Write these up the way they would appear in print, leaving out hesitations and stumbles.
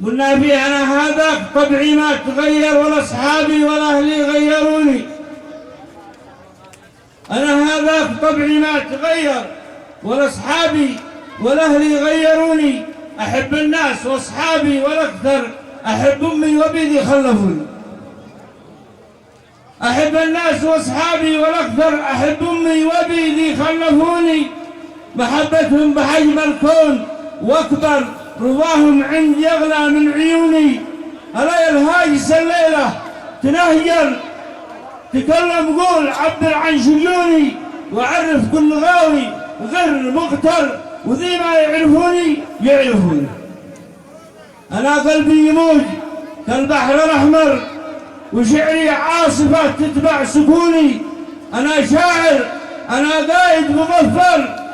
قلنا فيه أنا هذا طبعي ما تغير ولا أصحابي ولا أهلي غيروني. أنا هذا طبعي ما تغير ولا أصحابي ولا أهلي غيروني. أحب الناس وأصحابي والأكثر أحب أمي وأبي خلفوني. أحب الناس وأصحابي والأكثر أحب أمي وأبي خلفوني. محبتهم بحجم الكون وأكبر، رضاهم عندي أغلى من عيوني. ألا الهاجس الليلة تنهجر تكلم قول عبر عن شجوني، وعرف كل غاوي غير مغتر وذي ما يعرفوني يعرفوني. أنا قلبي يموج كالبحر الأحمر وشعري عاصفة تتبع سكوني. أنا شاعر أنا قائد مظفر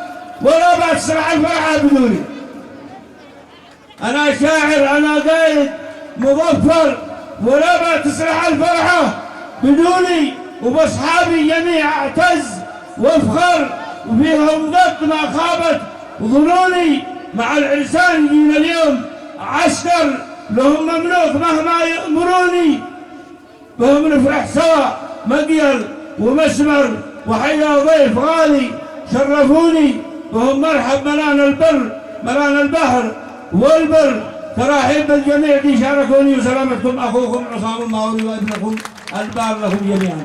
ولا بسرع الفرحة بدوني. أنا شاعر أنا قائد مظفر ولا بتسرح الفرحة بدوني. وبأصحابي جميع أعتز وأفخر وفيهم ضد ما خابت ظنوني. مع العرسان يجينا اليوم عسكر لهم مملوك مهما يأمروني. بهم نفرح سوا مقيل ومسمر وحيا ضيف غالي شرفوني. وهم مرحب ملان البر ملان البحر والبر تراحيب الجميع دي شاركوني. وسلامتكم أخوكم عصام الماوري وابنكم البار لكم جميعا.